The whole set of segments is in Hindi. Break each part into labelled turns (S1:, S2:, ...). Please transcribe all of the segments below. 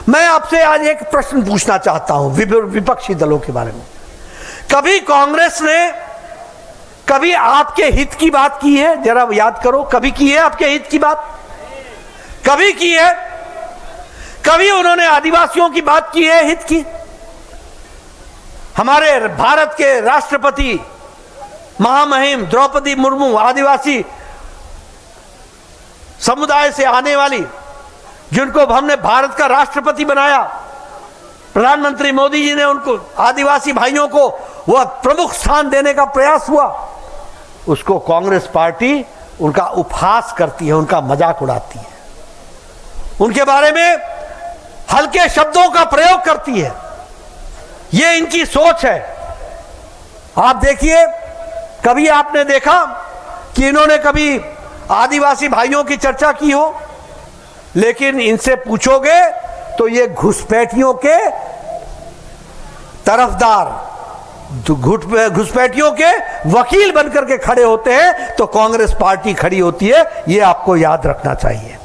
S1: मैं आपसे आज एक प्रश्न पूछना चाहता हूं विपक्षी दलों के बारे में। कभी कांग्रेस ने कभी आपके हित की बात की है? जरा याद करो, कभी की है आपके हित की बात? कभी की है? कभी उन्होंने आदिवासियों की बात की है हित की? हमारे भारत के राष्ट्रपति महामहिम द्रौपदी मुर्मू आदिवासी समुदाय से आने वाली, जिनको हमने भारत का राष्ट्रपति बनाया, प्रधानमंत्री मोदी जी ने उनको आदिवासी भाइयों को वह प्रमुख स्थान देने का प्रयास हुआ, उसको कांग्रेस पार्टी उनका उपहास करती है, उनका मजाक उड़ाती है, उनके बारे में हल्के शब्दों का प्रयोग करती है। यह इनकी सोच है। आप देखिए, कभी आपने देखा कि इन्होंने कभी आदिवासी भाइयों की चर्चा की हो? लेकिन इनसे पूछोगे तो ये घुसपैठियों के तरफदार, घुसपैठियों के वकील बनकर के खड़े होते हैं, तो कांग्रेस पार्टी खड़ी होती है। ये आपको याद रखना चाहिए।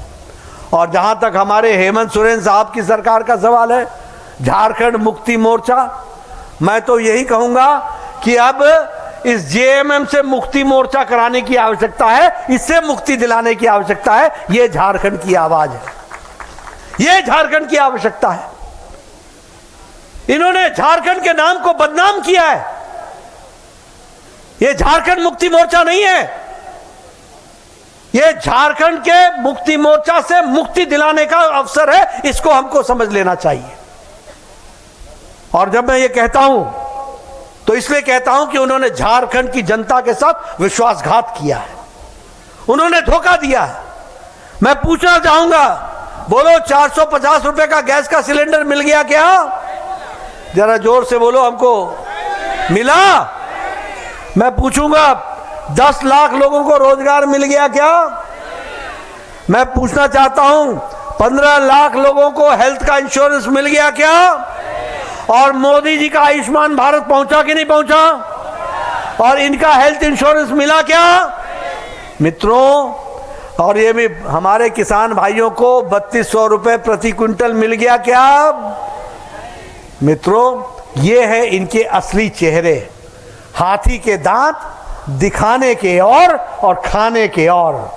S1: और जहां तक हमारे हेमंत सोरेन साहब की सरकार का सवाल है, झारखंड मुक्ति मोर्चा, मैं तो यही कहूंगा कि अब इस जेएमएम से मुक्ति मोर्चा कराने की आवश्यकता है, इससे मुक्ति दिलाने की आवश्यकता है। यह झारखंड की आवाज है, यह झारखंड की आवश्यकता है। इन्होंने झारखंड के नाम को बदनाम किया है। यह झारखंड मुक्ति मोर्चा नहीं है, यह झारखंड के मुक्ति मोर्चा से मुक्ति दिलाने का अवसर है। इसको हमको समझ लेना चाहिए। और जब मैं ये कहता हूं तो इसलिए कहता हूं कि उन्होंने झारखंड की जनता के साथ विश्वासघात किया है, उन्होंने धोखा दिया है। मैं पूछना चाहूंगा, बोलो 450 रुपए का गैस का सिलेंडर मिल गया क्या? जरा जोर से बोलो, हमको मिला? मैं पूछूंगा, 10 लाख लोगों को रोजगार मिल गया क्या? मैं पूछना चाहता हूं, 15 लाख लोगों को हेल्थ का इंश्योरेंस मिल गया क्या? और मोदी जी का आयुष्मान भारत पहुंचा कि नहीं पहुंचा? और इनका हेल्थ इंश्योरेंस मिला क्या मित्रों? और ये भी हमारे किसान भाइयों को 3200 रुपए प्रति क्विंटल मिल गया क्या मित्रों? ये है इनके असली चेहरे, हाथी के दांत दिखाने के और खाने के और।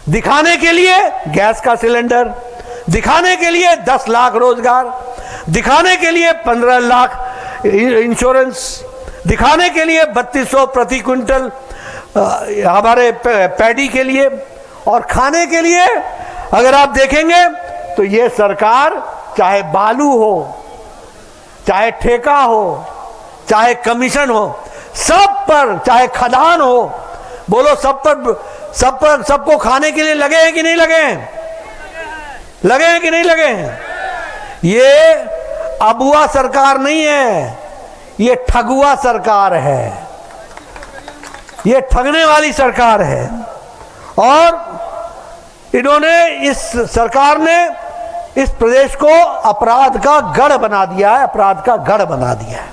S1: दिखाने के लिए गैस का सिलेंडर, दिखाने के लिए 10 लाख रोजगार, दिखाने के लिए 15 लाख इंश्योरेंस, दिखाने के लिए 3200 प्रति क्विंटल हमारे पैडी के लिए, और खाने के लिए अगर आप देखेंगे तो ये सरकार चाहे बालू हो, चाहे ठेका हो, चाहे कमीशन हो, सब पर, चाहे खदान हो, बोलो सबको खाने के लिए लगे हैं कि नहीं लगे हैं? लगे हैं कि नहीं लगे हैं? ये अबुआ सरकार नहीं है, ये ठगुआ सरकार है, ये ठगने वाली सरकार है। और इन्होंने, इस सरकार ने इस प्रदेश को अपराध का गढ़ बना दिया है, अपराध का गढ़ बना दिया है।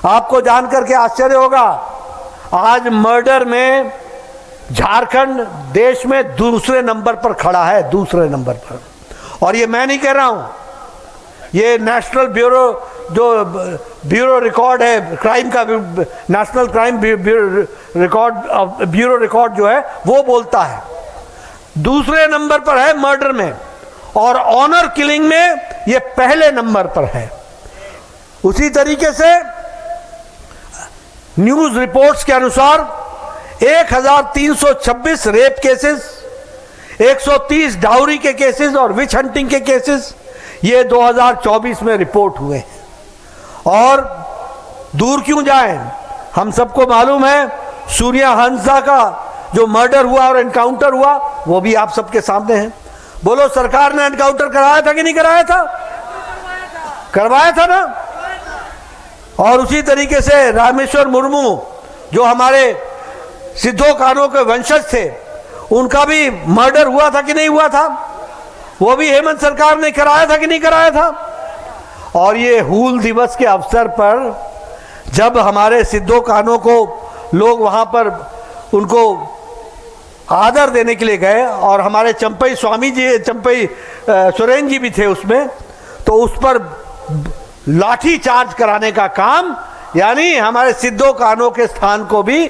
S1: आपको जानकर के आश्चर्य होगा, आज मर्डर में झारखंड देश में दूसरे नंबर पर खड़ा है, दूसरे नंबर पर। और ये मैं नहीं कह रहा हूं, ये नेशनल ब्यूरो रिकॉर्ड है क्राइम का, नेशनल क्राइम ब्यूरो रिकॉर्ड जो है वो बोलता है दूसरे नंबर पर है मर्डर में, और ऑनर किलिंग में ये पहले नंबर पर है। उसी तरीके से न्यूज रिपोर्ट्स के अनुसार 1326 रेप केसेस, 130 डाउरी के केसेस और विच हंटिंग के केसेस ये 2024 में रिपोर्ट हुए हैं। और दूर क्यों जाएं, हम सबको मालूम है सूर्या हंसा का जो मर्डर हुआ और एनकाउंटर हुआ, वो भी आप सबके सामने है। बोलो, सरकार ने एनकाउंटर कराया था कि नहीं कराया था? करवाया था ना। और उसी तरीके से रामेश्वर मुर्मू जो हमारे सिद्धो कान्हो के वंशज थे, उनका भी मर्डर हुआ था कि नहीं हुआ था? वो भी हेमंत सरकार ने कराया था कि नहीं कराया था? और ये हूल दिवस के अवसर पर जब हमारे सिद्धो कान्हो को लोग वहां पर उनको आदर देने के लिए गए, और हमारे चंपई स्वामी जी, चंपई सुरेन जी भी थे उसमें, तो उस पर लाठी चार्ज कराने का काम, यानी हमारे सिद्धो कानों के स्थान को भी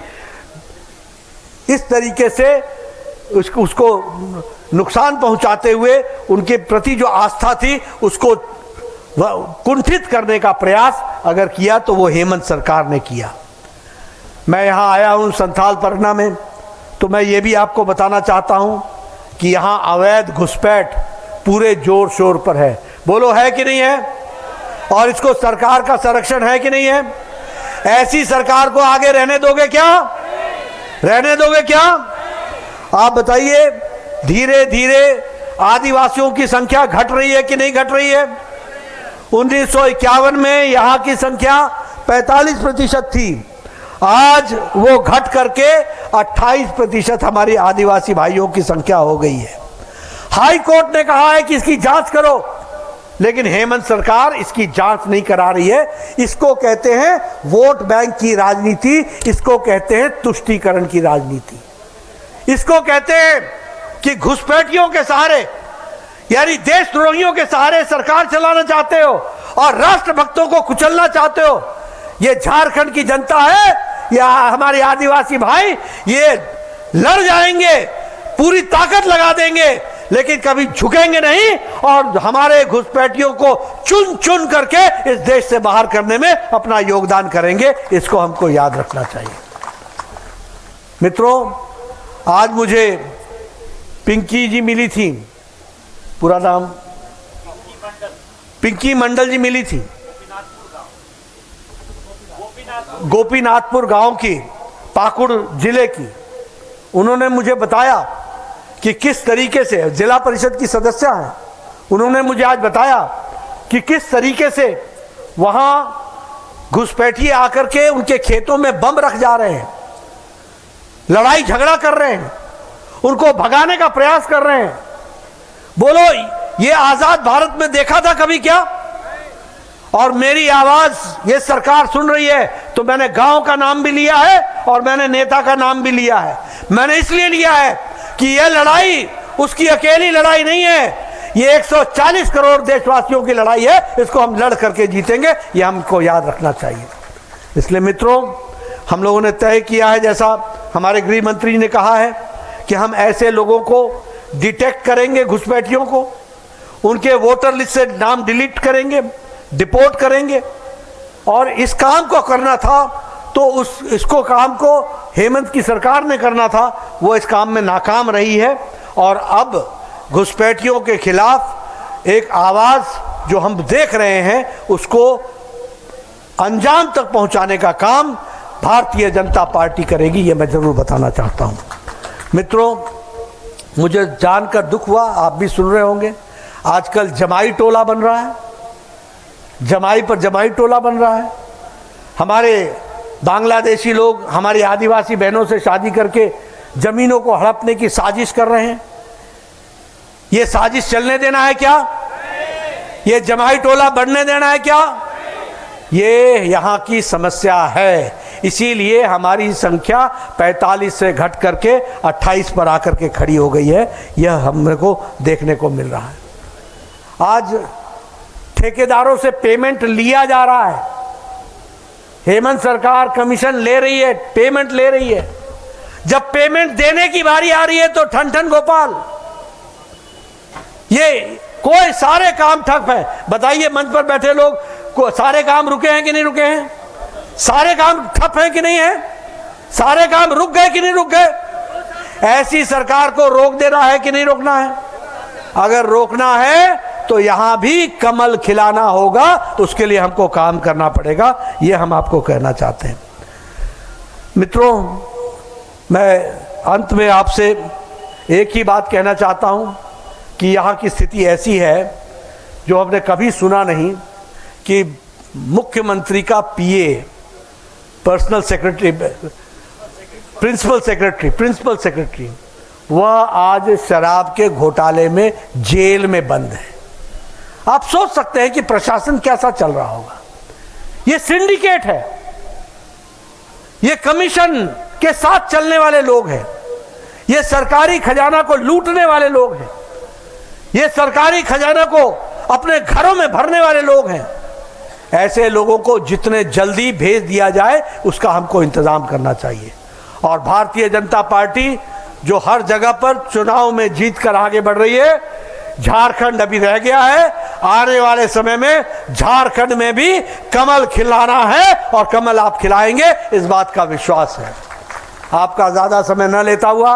S1: इस तरीके से उसको नुकसान पहुंचाते हुए उनके प्रति जो आस्था थी उसको कुंठित करने का प्रयास अगर किया तो वो हेमंत सरकार ने किया। मैं यहाँ आया हूँ संथाल परगना में, तो मैं ये भी आपको बताना चाहता हूँ कि यहाँ अवैध घुसपैठ पूरे जोर शोर पर है। बोलो है कि नहीं है? और इसको सरकार का संरक्षण है कि नहीं है? ऐसी सरकार को आगे रहने दोगे क्या? रहने दोगे क्या? आप बताइए। धीरे धीरे आदिवासियों की संख्या घट रही है कि नहीं घट रही है? 1951 में यहाँ की संख्या 45% थी, आज वो घट करके 28% हमारी आदिवासी भाइयों की संख्या हो गई है। हाई कोर्ट ने कहा है कि इसकी जांच करो, लेकिन हेमंत सरकार इसकी जांच नहीं करा रही है। इसको कहते हैं वोट बैंक की राजनीति, इसको कहते हैं तुष्टीकरण की राजनीति, इसको कहते हैं कि घुसपैठियों के सहारे, यानी देशद्रोहियों के सहारे सरकार चलाना चाहते हो और राष्ट्रभक्तों को कुचलना चाहते हो। ये झारखंड की जनता है या हमारे आदिवासी भाई, ये लड़ जाएंगे, पूरी ताकत लगा देंगे, लेकिन कभी झुकेंगे नहीं और हमारे घुसपैठियों को चुन चुन करके इस देश से बाहर करने में अपना योगदान करेंगे। इसको हमको याद रखना चाहिए। मित्रों, आज मुझे पिंकी जी मिली थी, पूरा नाम पिंकी मंडल जी मिली थी, गोपीनाथपुर गांव की, पाकुड़ जिले की। उन्होंने मुझे बताया कि किस तरीके से, जिला परिषद की सदस्य हैं, उन्होंने मुझे आज बताया कि किस तरीके से वहां घुसपैठिए आकर के उनके खेतों में बम रख जा रहे हैं, लड़ाई झगड़ा कर रहे हैं, उनको भगाने का प्रयास कर रहे हैं। बोलो, ये आजाद भारत में देखा था कभी क्या? और मेरी आवाज ये सरकार सुन रही है, तो मैंने गांव का नाम भी लिया है और मैंने नेता का नाम भी लिया है। मैंने इसलिए लिया है कि यह लड़ाई उसकी अकेली लड़ाई नहीं है, ये 140 करोड़ देशवासियों की लड़ाई है। इसको हम लड़ करके जीतेंगे, ये हमको याद रखना चाहिए। इसलिए मित्रों, हम लोगों ने तय किया है, जैसा हमारे गृह मंत्री ने कहा है, कि हम ऐसे लोगों को डिटेक्ट करेंगे, घुसपैठियों को, उनके वोटर लिस्ट से नाम डिलीट करेंगे, डिपोर्ट करेंगे। और इस काम को करना था तो इसको काम को हेमंत की सरकार ने करना था, वो इस काम में नाकाम रही है। और अब घुसपैठियों के खिलाफ एक आवाज़ जो हम देख रहे हैं, उसको अंजाम तक पहुंचाने का काम भारतीय जनता पार्टी करेगी, ये मैं ज़रूर बताना चाहता हूं। मित्रों, मुझे जानकर दुख हुआ, आप भी सुन रहे होंगे, आजकल जमाई टोला बन रहा है, जमाई पर जमाई टोला बन रहा है। हमारे बांग्लादेशी लोग हमारी आदिवासी बहनों से शादी करके जमीनों को हड़पने की साजिश कर रहे हैं। ये साजिश चलने देना है क्या? ये जमाई टोला बढ़ने देना है क्या? ये यहाँ की समस्या है, इसीलिए हमारी संख्या 45 से घट करके 28 पर आकर के खड़ी हो गई है। यह हमने को देखने को मिल रहा है। आज ठेकेदारों से पेमेंट लिया जा रहा है, हेमंत सरकार कमीशन ले रही है, पेमेंट ले रही है। जब पेमेंट देने की बारी आ रही है तो ठन ठन गोपाल, ये कोई सारे काम ठप है। बताइए, मंच पर बैठे लोग को सारे काम रुके हैं कि नहीं रुके हैं? सारे काम ठप हैं कि नहीं है? सारे काम रुक गए कि नहीं रुक गए? ऐसी सरकार को रोक देना है कि नहीं रोकना है? अगर रोकना है तो यहां भी कमल खिलाना होगा, उसके लिए हमको काम करना पड़ेगा। यह हम आपको कहना चाहते हैं। मित्रों, मैं अंत में आपसे एक ही बात कहना चाहता हूं कि यहाँ की स्थिति ऐसी है जो हमने कभी सुना नहीं कि मुख्यमंत्री का पीए, पर्सनल सेक्रेटरी, प्रिंसिपल सेक्रेटरी, वह आज शराब के घोटाले में जेल में बंद है। आप सोच सकते हैं कि प्रशासन कैसा चल रहा होगा। ये सिंडिकेट है, ये कमीशन के साथ चलने वाले लोग हैं, ये सरकारी खजाना को लूटने वाले लोग हैं। ये सरकारी खजाना को अपने घरों में भरने वाले लोग हैं। ऐसे लोगों को जितने जल्दी भेज दिया जाए उसका हमको इंतजाम करना चाहिए। और भारतीय जनता पार्टी जो हर जगह पर चुनाव में जीत कर आगे बढ़ रही है, झारखंड अभी रह गया है, आने वाले समय में झारखंड में भी कमल खिलाना है और कमल आप खिलाएंगे, इस बात का विश्वास है। आपका ज्यादा समय न लेता हुआ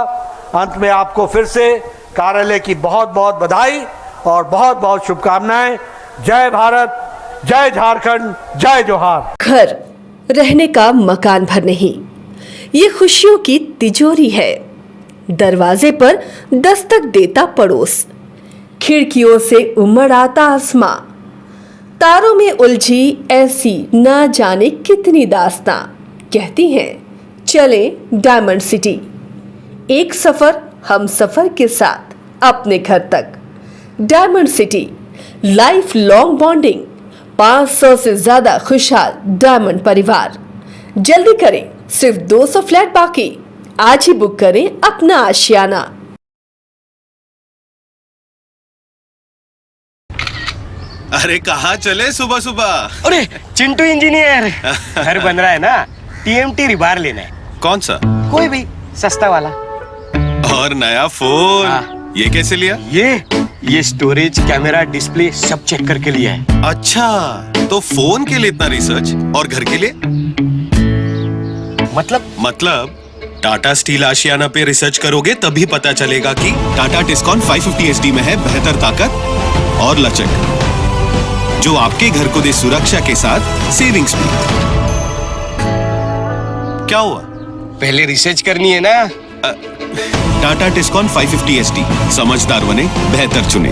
S1: अंत में आपको फिर से कार्यालय की बहुत बहुत बधाई और बहुत बहुत शुभकामनाएं। जय भारत, जय झारखंड, जय जोहार।
S2: घर रहने का मकान भर नहीं, ये खुशियों की तिजोरी है। दरवाजे पर दस्तक देता पड़ोस, खिड़कियों से उमड़ आता आसमां, तारों में उलझी ऐसी न जाने कितनी दास्तां। कहती हैं चले डायमंड सिटी, एक सफर हम सफर के साथ अपने घर तक। Diamond city, life long bonding, 500 से ज्यादा खुशहाल डायमंड परिवार। जल्दी करें, सिर्फ 200 फ्लैट बाकी। आज ही बुक करें अपना आशियाना।
S3: अरे कहाँ चले सुबह सुबह?
S4: अरे चिंटू इंजीनियर, घर बन रहा है ना, टीएमटी रिबार लेना है।
S3: कौन सा?
S4: कोई भी सस्ता वाला।
S3: और नया फोन?
S4: हाँ।
S3: ये कैसे लिया?
S4: ये स्टोरेज, कैमरा, डिस्प्ले सब चेक करके लिया है।
S3: अच्छा, तो फोन के लिए इतना रिसर्च और घर के लिए? मतलब टाटा स्टील आशियाना पे रिसर्च करोगे तभी पता चलेगा कि टाटा टिस्कॉन 550 SD में है बेहतर ताकत और लचक, जो आपके घर को दे सुरक्षा के साथ सेविंग्स भी। क्या हुआ?
S4: पहले रिसर्च करनी है ना।
S3: टाटा टिस्कॉन 550 SD, समझदार बने, बेहतर चुने।